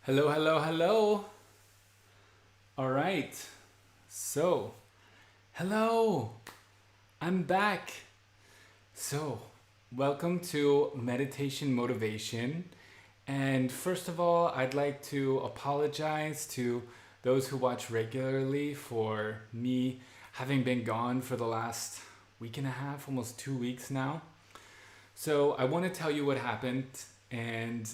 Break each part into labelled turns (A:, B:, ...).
A: Hello, hello, hello. All right. So, hello. I'm back. So, welcome to Meditation Motivation. And first of all, I'd like to apologize to those who watch regularly for me having been gone for the last week and a half, almost 2 weeks now. So, I want to tell you what happened, and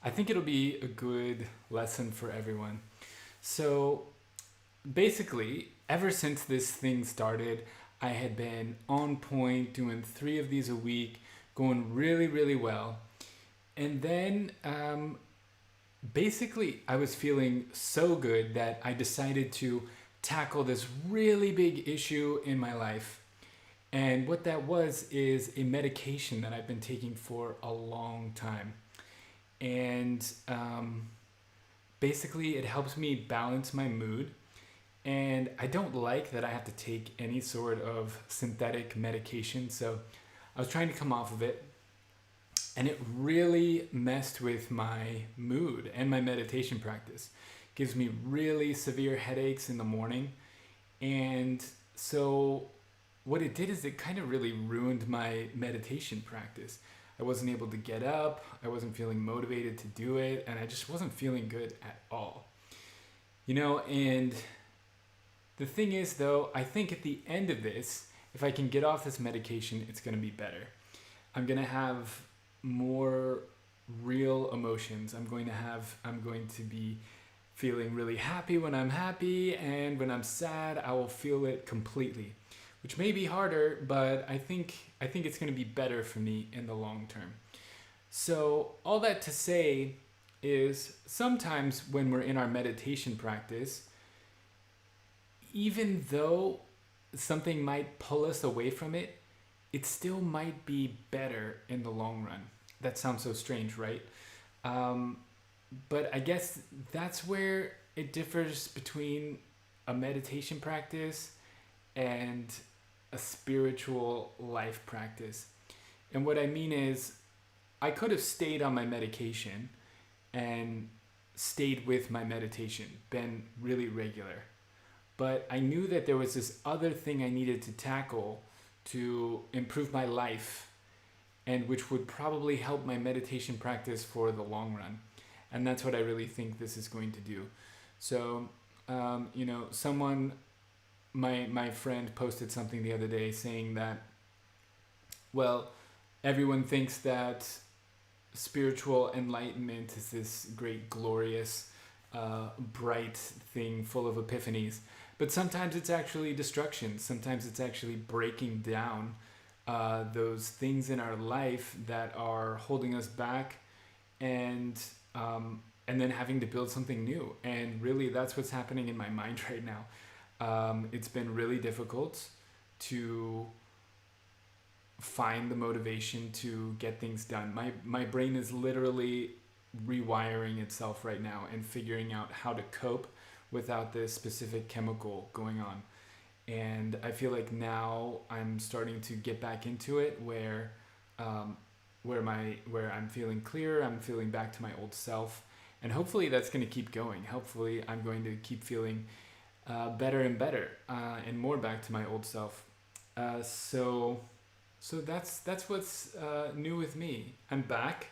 A: I think it'll be a good lesson for everyone. So, basically, ever since this thing started, I had been on point, doing 3 of these a week, going really, really well. And then basically, I was feeling so good that I decided to tackle this really big issue in my life. And what that was is a medication that I've been taking for a long time. And basically, it helps me balance my mood. And I don't like that I have to take any sort of synthetic medication. So I was trying to come off of it. And it really messed with my mood and my meditation practice. Gives me really severe headaches in the morning. And so what it did is it kind of really ruined my meditation practice. I wasn't able to get up, I wasn't feeling motivated to do it, and I just wasn't feeling good at all. And the thing is, though, I think at the end of this, if I can get off this medication, it's going to be better. I'm going to have more real emotions. I'm going to be feeling really happy when I'm happy, and when I'm sad, I will feel it completely, which may be harder, but I think it's going to be better for me in the long term. So, all that to say is sometimes when we're in our meditation practice, even though something might pull us away from it, it still might be better in the long run. That sounds so strange, right? Um, but I guess that's where it differs between a meditation practice and a spiritual life practice. And what I mean is, I could have stayed on my medication and stayed with my meditation, been really regular. But I knew that there was this other thing I needed to tackle to improve my life, and which would probably help my meditation practice for the long run. And that's what I really think this is going to do. So, someone, my friend posted something the other day saying that, well, everyone thinks that spiritual enlightenment is this great, glorious, bright thing full of epiphanies. But sometimes it's actually destruction. Sometimes it's actually breaking down those things in our life that are holding us back, and and then having to build something new. And really, that's what's happening in my mind right now. It's been really difficult to find the motivation to get things done. My brain is literally rewiring itself right now and figuring out how to cope without this specific chemical going on. And I feel like now I'm starting to get back into it um, where I'm feeling clearer, I'm feeling back to my old self, and hopefully that's going to keep going. Hopefully I'm going to keep feeling better and better, and more back to my old self. So that's what's new with me. I'm back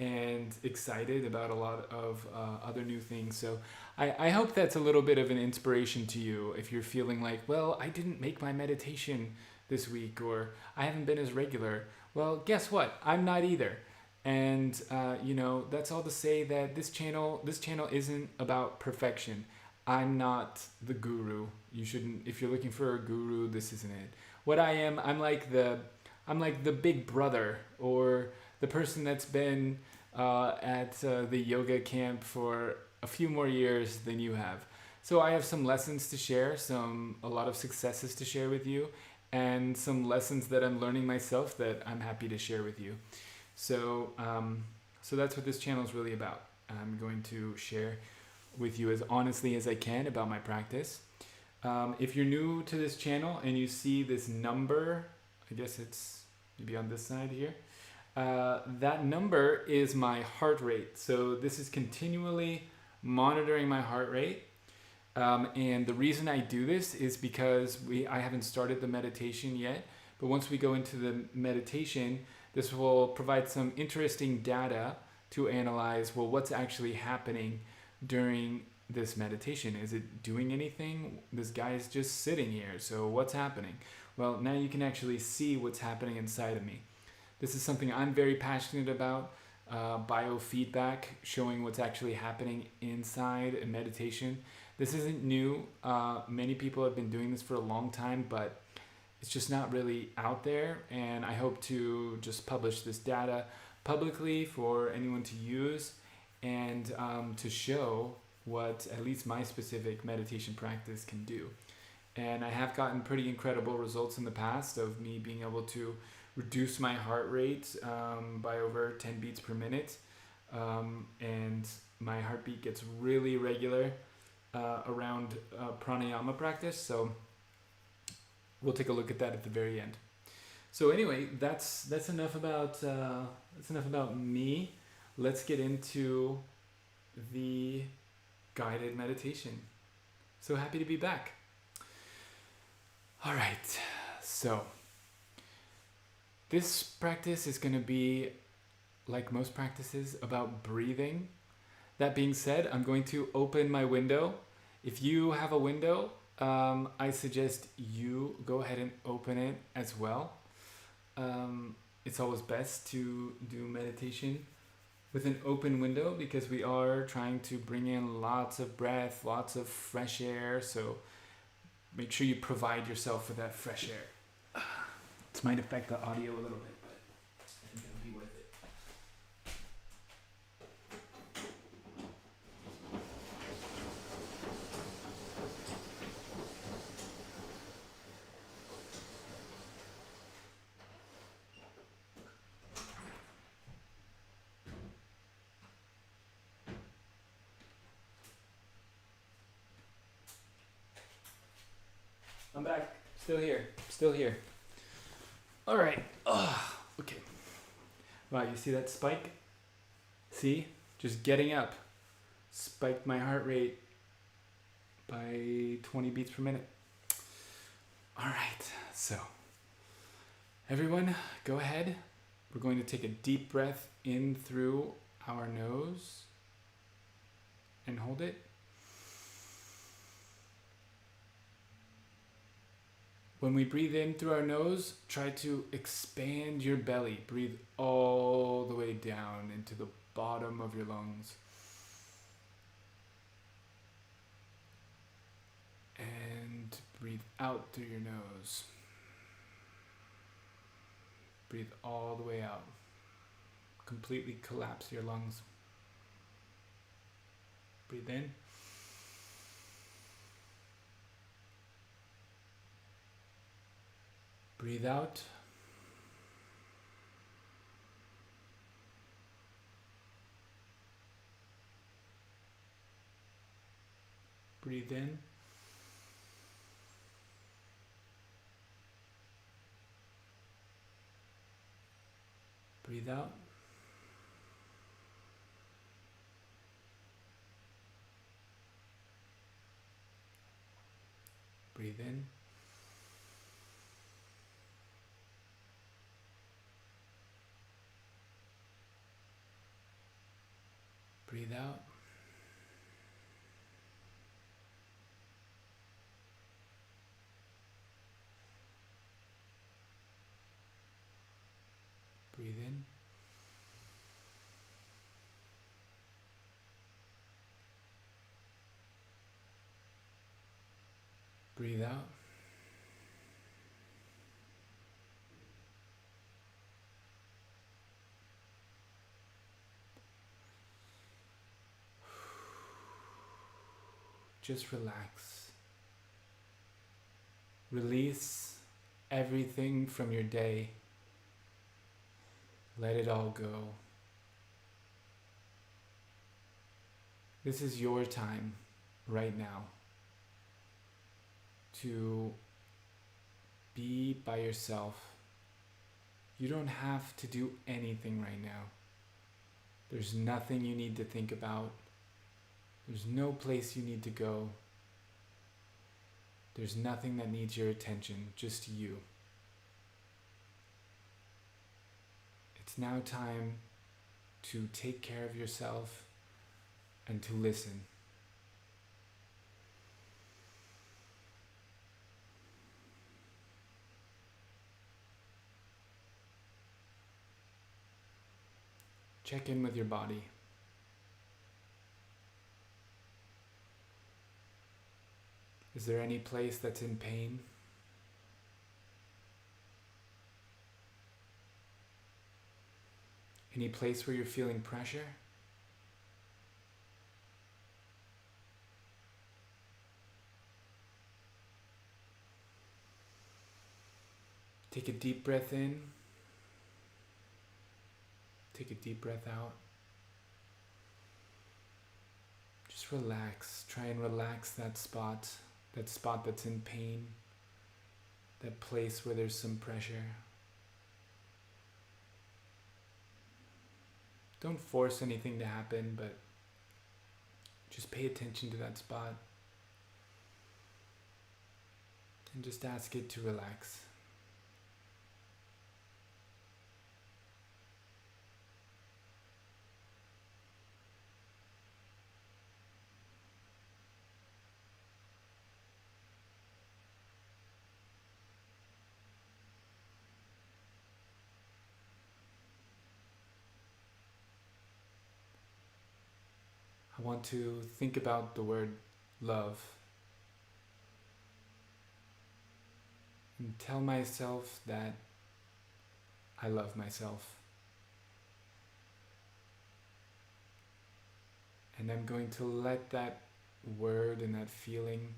A: and excited about a lot of other new things. So I hope that's a little bit of an inspiration to you if you're feeling like, well, I didn't make my meditation this week, or I haven't been as regular. Well, guess what? I'm not either. And that's all to say that this channel isn't about perfection. I'm not the guru. You shouldn't. If you're looking for a guru, this isn't it. What I am, I'm like the big brother, or the person that's been at the yoga camp for a few more years than you have. So I have some lessons to share, a lot of successes to share with you, and some lessons that I'm learning myself that I'm happy to share with you. So that's what this channel is really about. I'm going to share with you as honestly as I can about my practice. If you're new to this channel and you see this number, I guess it's maybe on this side here. that number is my heart rate. So this is continually monitoring my heart rate. And the reason I do this is because I haven't started the meditation yet. But once we go into the meditation, this will provide some interesting data to analyze, well, what's actually happening during this meditation. Is it doing anything? This guy is just sitting here. So what's happening? Well, now you can actually see what's happening inside of me. This is something I'm very passionate about, biofeedback, showing what's actually happening inside a meditation. This isn't new. Many people have been doing this for a long time, but it's just not really out there. And I hope to just publish this data publicly for anyone to use and to show what at least my specific meditation practice can do. And I have gotten pretty incredible results in the past of me being able to reduce my heart rate by over 10 beats per minute. And my heartbeat gets really regular around pranayama practice. So we'll take a look at that at the very end. So anyway, that's enough about me. Let's get into the guided meditation. So happy to be back. All right, so this practice is going to be, like most practices, about breathing. That being said, I'm going to open my window. If you have a window, I suggest you go ahead and open it as well. It's always best to do meditation with an open window because we are trying to bring in lots of breath, lots of fresh air. So make sure you provide yourself with that fresh air. This might affect the audio a little bit, but I think it'll be worth it. I'm back. Still here. All right. Okay. Wow, you see that spike? See? Just getting up. Spiked my heart rate by 20 beats per minute. All right. So, everyone, go ahead. We're going to take a deep breath in through our nose and hold it. When we breathe in through our nose, try to expand your belly. Breathe all the way down into the bottom of your lungs. And breathe out through your nose. Breathe all the way out. Completely collapse your lungs. Breathe in. Breathe out. Breathe in. Breathe out. Breathe in. Breathe out. Breathe in. Breathe out. Just relax. Release everything from your day. Let it all go. This is your time right now to be by yourself You don't have to do anything right now. There's nothing you need to think about. There's no place you need to go. There's nothing that needs your attention, just you. It's now time to take care of yourself and to listen. Check in with your body. Is there any place that's in pain? Any place where you're feeling pressure? Take a deep breath in. Take a deep breath out. Just relax. Try and relax that spot that's in pain, that place where there's some pressure. Don't force anything to happen, but just pay attention to that spot and just ask it to relax. I want to think about the word love and tell myself that I love myself. And I'm going to let that word and that feeling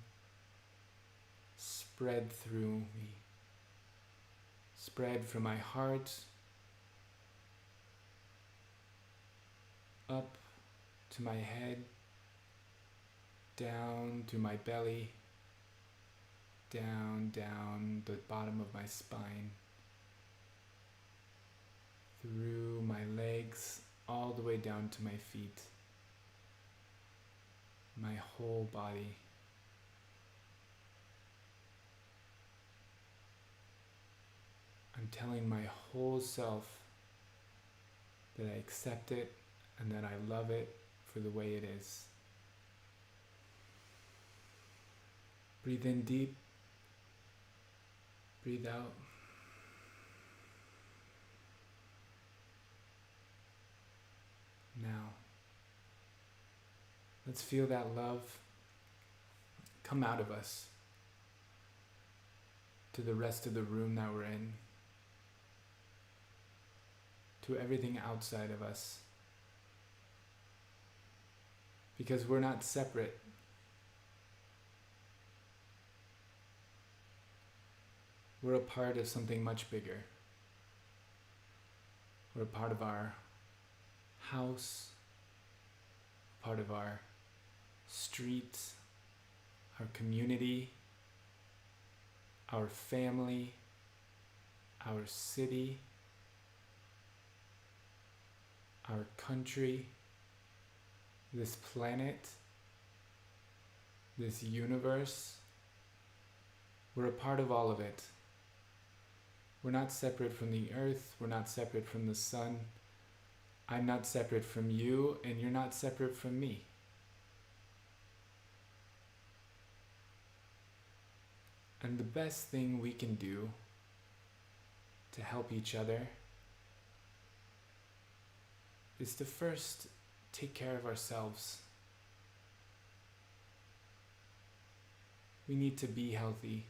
A: spread through me. Spread from my heart up to my head, down to my belly, down the bottom of my spine, through my legs, all the way down to my feet, my whole body. I'm telling my whole self that I accept it and that I love it for the way it is. Breathe in deep. Breathe out. Now, let's feel that love come out of us to the rest of the room that we're in, to everything outside of us. Because we're not separate. We're a part of something much bigger. We're a part of our house, part of our street, our community, our family, our city, our country, this planet, this universe. We're a part of all of it. We're not separate from the earth. We're not separate from the sun. I'm not separate from you, and you're not separate from me. And the best thing we can do to help each other is to first take care of ourselves. We need to be healthy.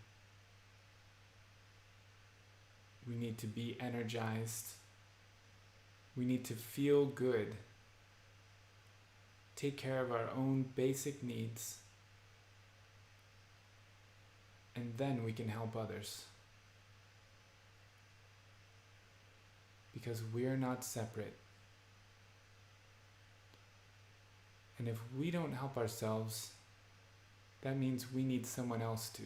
A: We need to be energized. We need to feel good. Take care of our own basic needs. And then we can help others. Because we're not separate. And if we don't help ourselves, that means we need someone else to.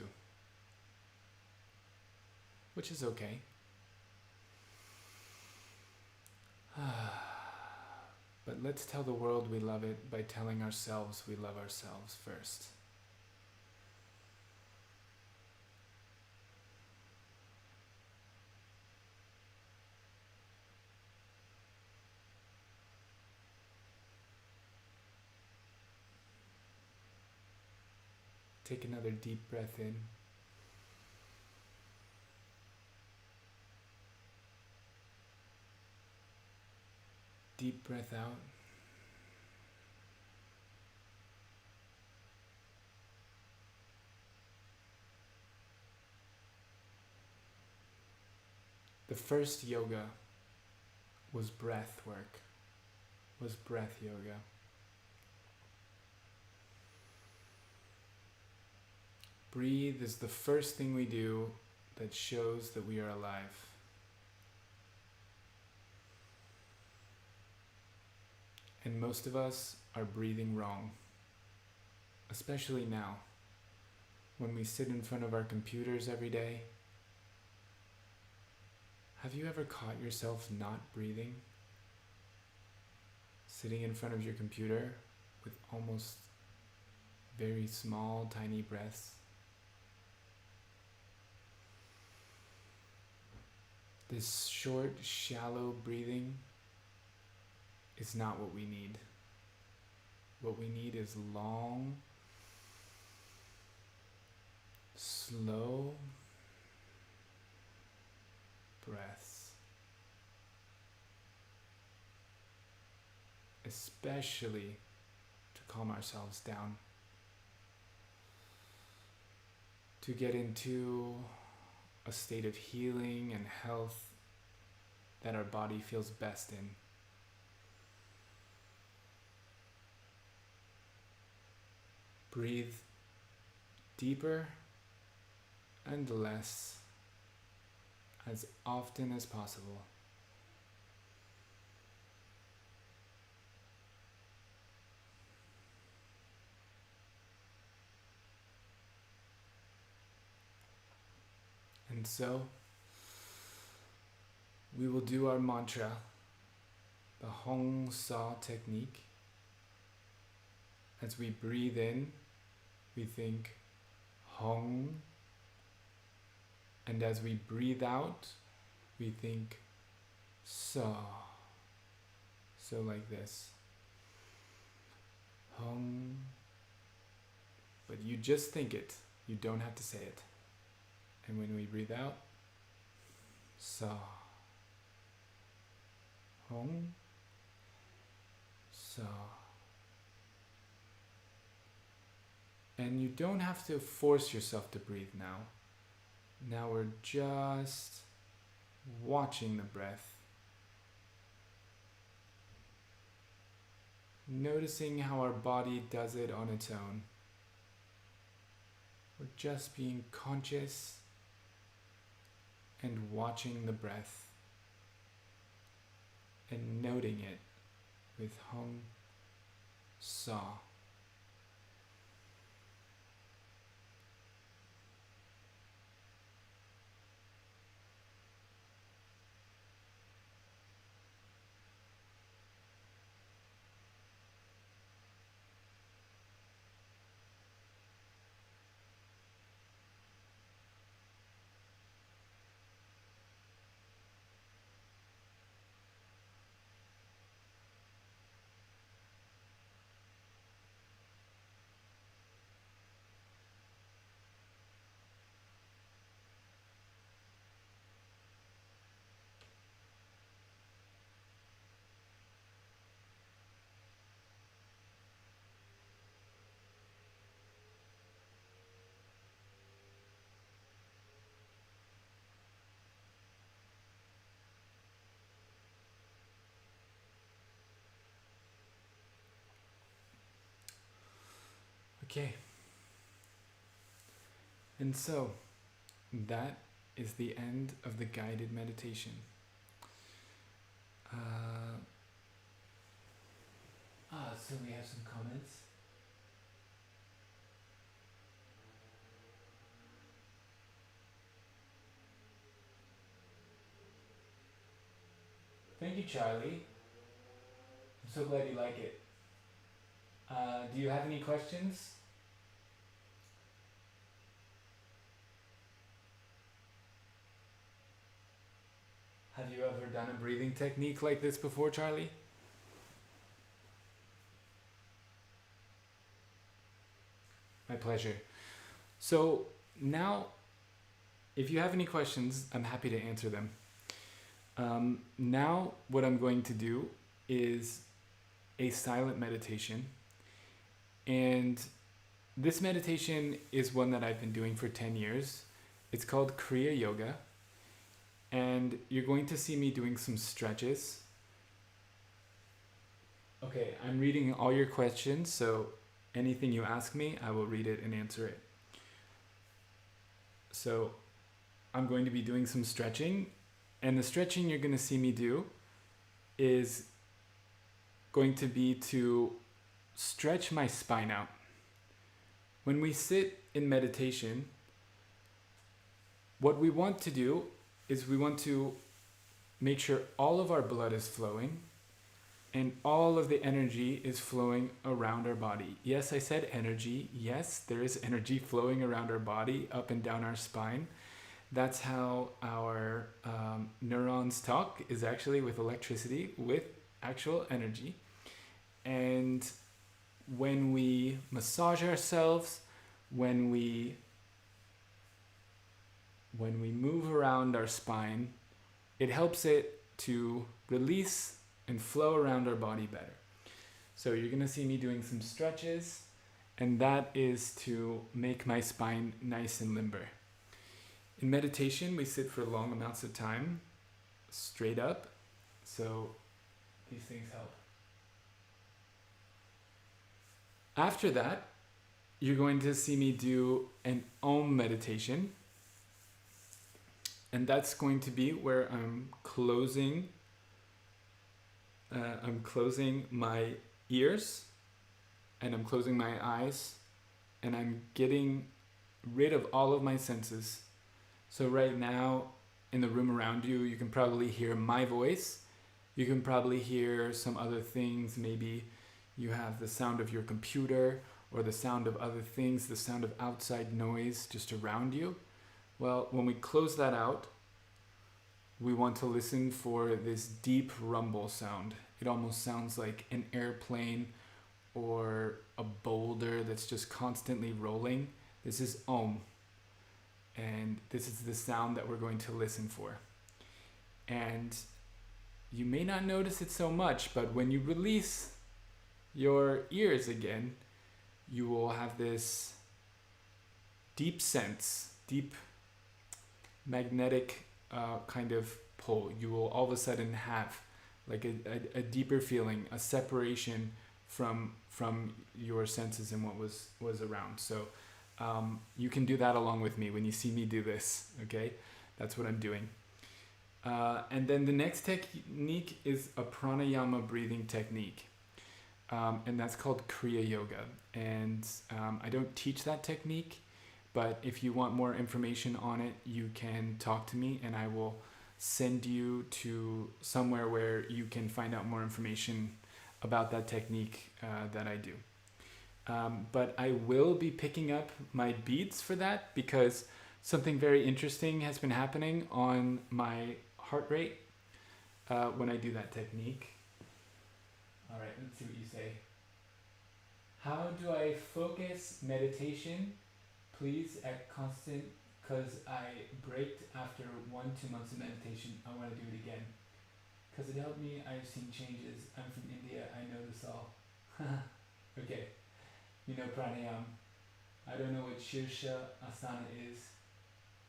A: Which is okay. But let's tell the world we love it by telling ourselves we love ourselves first. Take another deep breath in. Deep breath out. The first yoga was breath work, was breath yoga. Breathe is the first thing we do that shows that we are alive. And most of us are breathing wrong, especially now, when we sit in front of our computers every day. Have you ever caught yourself not breathing? Sitting in front of your computer with almost very small, tiny breaths. This short, shallow breathing is not what we need. What we need is long, slow breaths. Especially to calm ourselves down. To get into a state of healing and health that our body feels best in. Breathe deeper and less as often as possible. And so, we will do our mantra, the Hong Sa technique. As we breathe in, we think Hong. And as we breathe out, we think Sa. So like this. Hong. But you just think it. You don't have to say it. And when we breathe out, Sa. Hong. Sa. And you don't have to force yourself to breathe now. Now we're just watching the breath. Noticing how our body does it on its own. We're just being conscious and watching the breath and noting it with Hong Sa. Okay. And so, that is the end of the guided meditation. So we have some comments. Thank you, Charlie. I'm so glad you like it. Do you have any questions? Have you ever done a breathing technique like this before, Charlie? My pleasure. So now, if you have any questions, I'm happy to answer them. Now, what I'm going to do is a silent meditation. And this meditation is one that I've been doing for 10 years. It's called Kriya Yoga. And you're going to see me doing some stretches. Okay, I'm reading all your questions, so anything you ask me, I will read it and answer it. So I'm going to be doing some stretching, and the stretching you're going to see me do is going to be to stretch my spine out. When we sit in meditation, what we want to do is we want to make sure all of our blood is flowing and all of the energy is flowing around our body. Yes, I said energy. Yes, there is energy flowing around our body, up and down our spine. That's how our neurons talk, is actually with electricity, with actual energy. And when we massage ourselves, when we move around our spine, it helps it to release and flow around our body better. So you're going to see me doing some stretches, and that is to make my spine nice and limber. In meditation, we sit for long amounts of time, straight up, so these things help. After that, you're going to see me do an Om meditation, and that's going to be where I'm closing my ears, and I'm closing my eyes, and I'm getting rid of all of my senses. So right now, in the room around you, you can probably hear my voice. You can probably hear some other things. Maybe you have the sound of your computer or the sound of other things, the sound of outside noise just around you. Well, when we close that out, we want to listen for this deep rumble sound. It almost sounds like an airplane or a boulder that's just constantly rolling. This is Om. And this is the sound that we're going to listen for. And you may not notice it so much, but when you release your ears again, you will have this deep sense, deep magnetic kind of pull. You will all of a sudden have like a deeper feeling, a separation from your senses and what was around. So you can do that along with me when you see me do this, okay? That's what I'm doing. And then the next technique is a pranayama breathing technique. And that's called Kriya Yoga. And I don't teach that technique, but if you want more information on it, you can talk to me and I will send you to somewhere where you can find out more information about that technique that I do. But I will be picking up my beats for that because something very interesting has been happening on my heart rate when I do that technique. All right, let's see what you say. How do I focus meditation, please, at constant, because I braked after 1-2 months of meditation. I want to do it again. Because it helped me, I've seen changes. I'm from India, I know this all. Okay, you know pranayama. I don't know what Shirsha Asana is.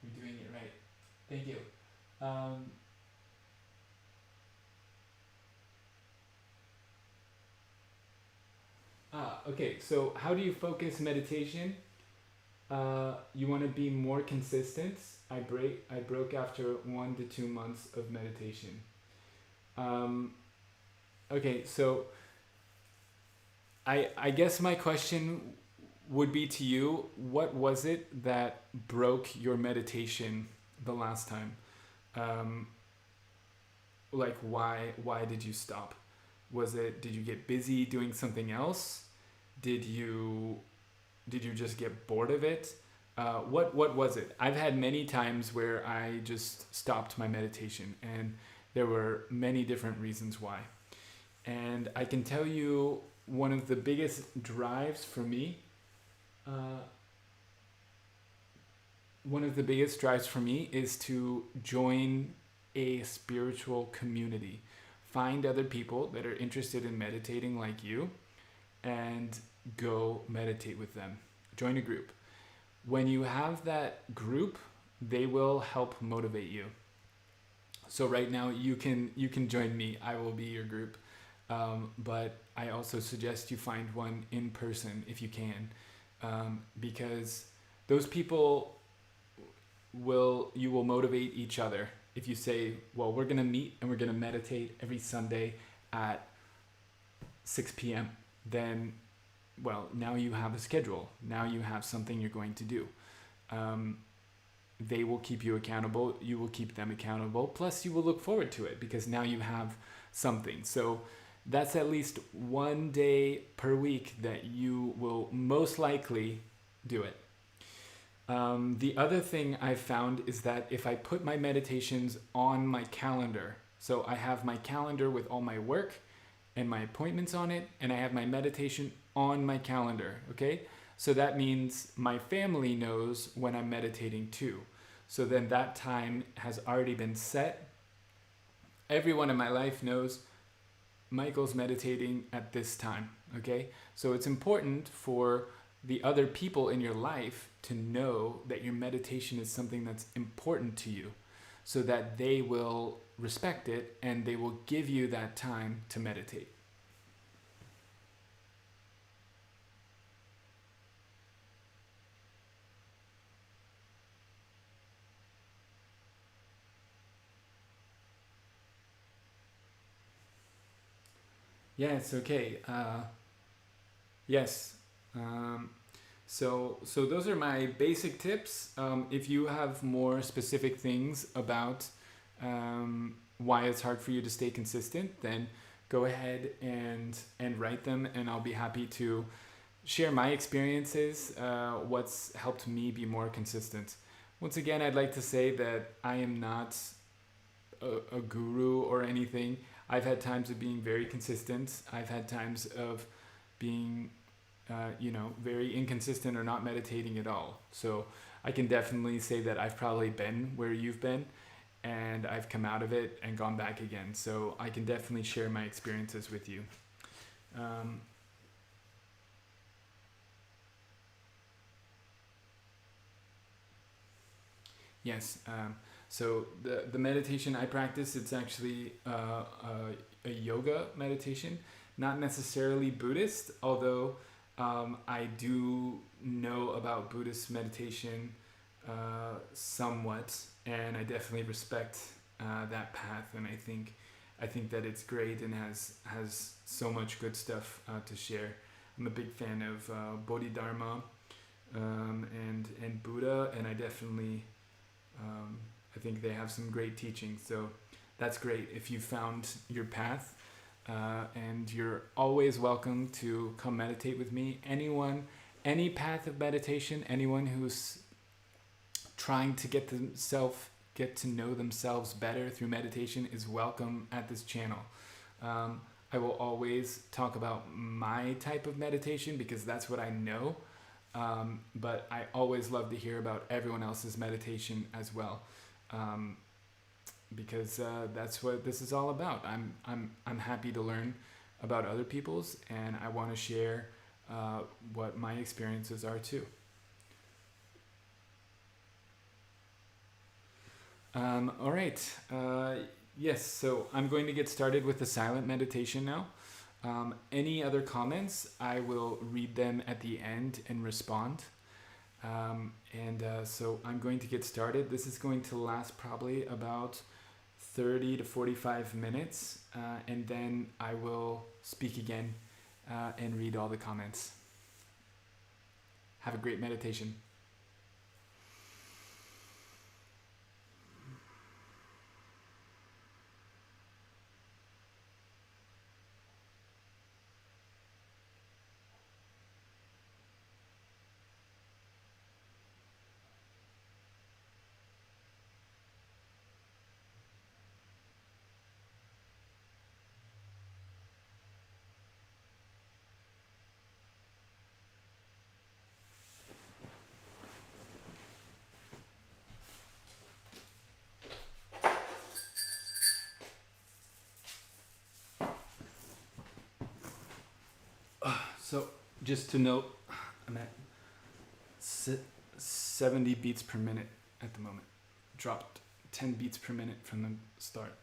A: You're doing it right. Thank you. Okay, so how do you focus meditation? You want to be more consistent. I broke after 1 to 2 months of meditation. Okay, so I guess my question would be to you, what was it that broke your meditation the last time? like why did you stop? Was it, did you get busy doing something else? Did you just get bored of it? What was it? I've had many times where I just stopped my meditation, and there were many different reasons why. And I can tell you one of the biggest drives for me. Uh, One of the biggest drives for me is to join a spiritual community. Find other people that are interested in meditating like you and go meditate with them. Join a group. When you have that group, they will help motivate you. So right now you can join me. I will be your group. But I also suggest you find one in person if you can, because those people you will motivate each other. If you say, well, we're going to meet and we're going to meditate every Sunday at 6 p.m., then, well, now you have a schedule. Now you have something you're going to do. They will keep you accountable. You will keep them accountable. Plus, you will look forward to it because now you have something. So that's at least one day per week that you will most likely do it. The other thing I've found is that if I put my meditations on my calendar, so I have my calendar with all my work and my appointments on it, and I have my meditation on my calendar, okay? So that means my family knows when I'm meditating too. So then that time has already been set. Everyone in my life knows Michael's meditating at this time, okay? So it's important for the other people in your life to know that your meditation is something that's important to you, so that they will respect it and they will give you that time to meditate. Yes, okay. Yes. Um, so those are my basic tips. If you have more specific things about why it's hard for you to stay consistent, then go ahead and write them, and I'll be happy to share my experiences, what's helped me be more consistent. Once again, I'd like to say that I am not a guru or anything. I've had times of being very consistent. I've had times of being, very inconsistent or not meditating at all. So I can definitely say that I've probably been where you've been, and I've come out of it and gone back again. So I can definitely share my experiences with you. Um, yes. So the meditation I practice, it's actually a yoga meditation, not necessarily Buddhist, although I do know about Buddhist meditation somewhat, and I definitely respect that path, and I think that it's great and has so much good stuff to share. I'm a big fan of Bodhidharma and Buddha, and I think they have some great teachings. So that's great if you found your path, and you're always welcome to come meditate with me. Any path of meditation, anyone who's trying to get to know themselves better through meditation is welcome at this channel. I will always talk about my type of meditation because that's what I know. But I always love to hear about everyone else's meditation as well, because that's what this is all about. I'm happy to learn about other people's, and I want to share what my experiences are too. All right. Yes. So I'm going to get started with the silent meditation now. Any other comments, I will read them at the end and respond. So I'm going to get started. This is going to last probably about 30 to 45 minutes, and then I will speak again and read all the comments. Have a great meditation. So just to note, I'm at 70 beats per minute at the moment. Dropped 10 beats per minute from the start.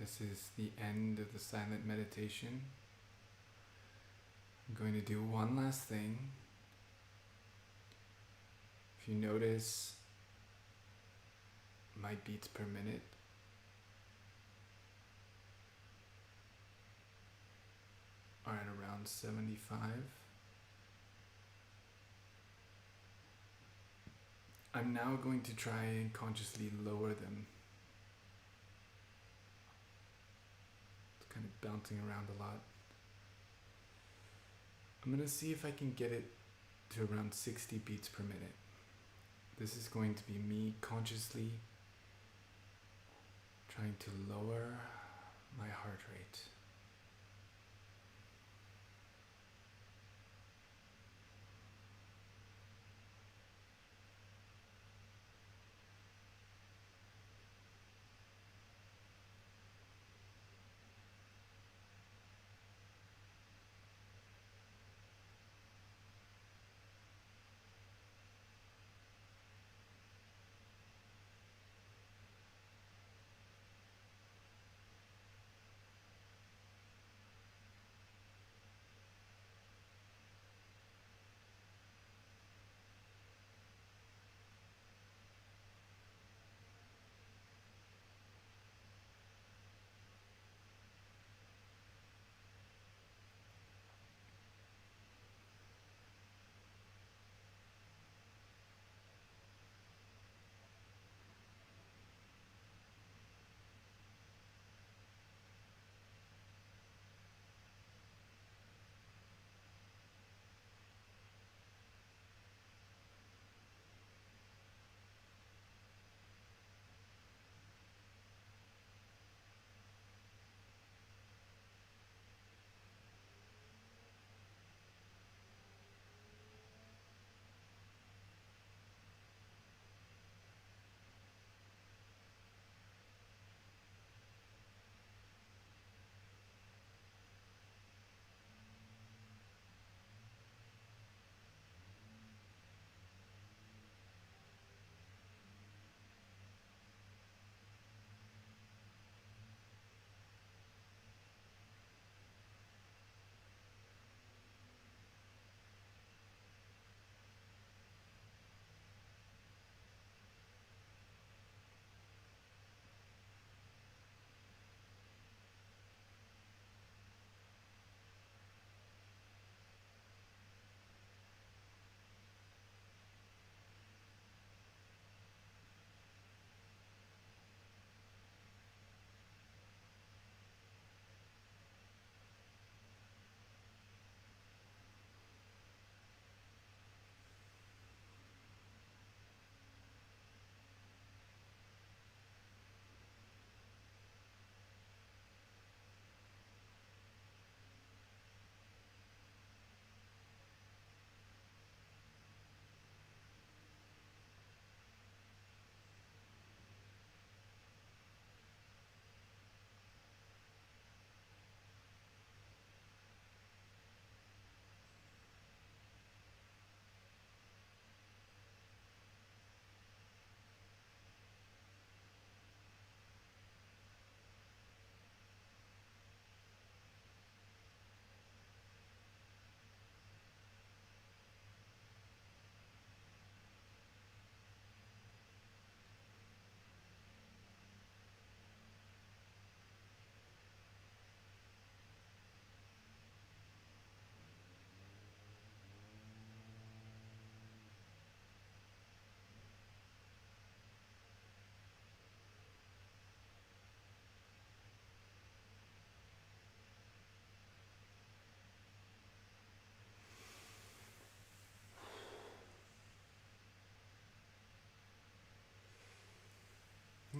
A: This is the end of the silent meditation. I'm going to do one last thing. If you notice, my beats per minute are at around 75. I'm now going to try and consciously lower them. It's kind of bouncing around a lot. I'm going to see if I can get it to around 60 beats per minute. This is going to be me consciously trying to lower my heart rate.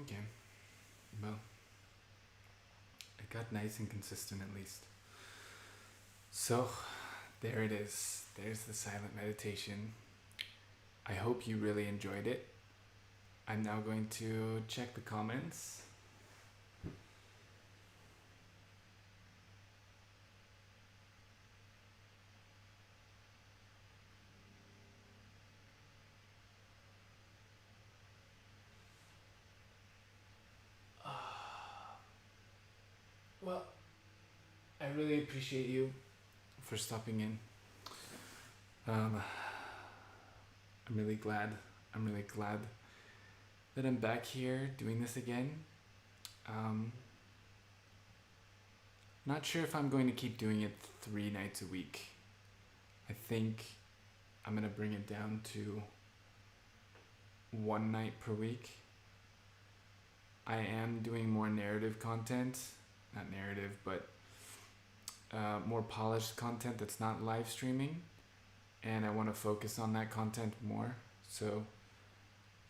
A: Okay, well, it got nice and consistent at least. So, there it is. There's the silent meditation. I hope you really enjoyed it. I'm now going to check the comments. appreciate you for stopping in. Um, I'm really glad. I'm really glad that I'm back here doing this again. Um, Not sure if I'm going to keep doing it 3 nights a week. I think I'm gonna bring it down to 1 night per week. I am doing more narrative content, not narrative, but more polished content that's not live streaming, and I want to focus on that content more. So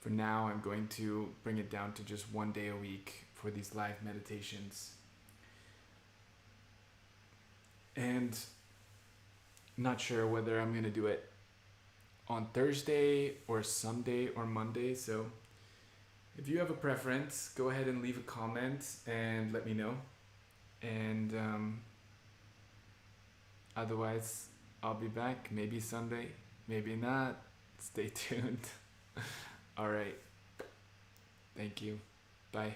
A: for now, I'm going to bring it down to just 1 day a week for these live meditations. And not sure whether I'm going to do it on Thursday or Sunday or Monday. So if you have a preference, go ahead and leave a comment and let me know. And otherwise, I'll be back. Maybe Sunday, maybe not. Stay tuned. All right. Thank you. Bye.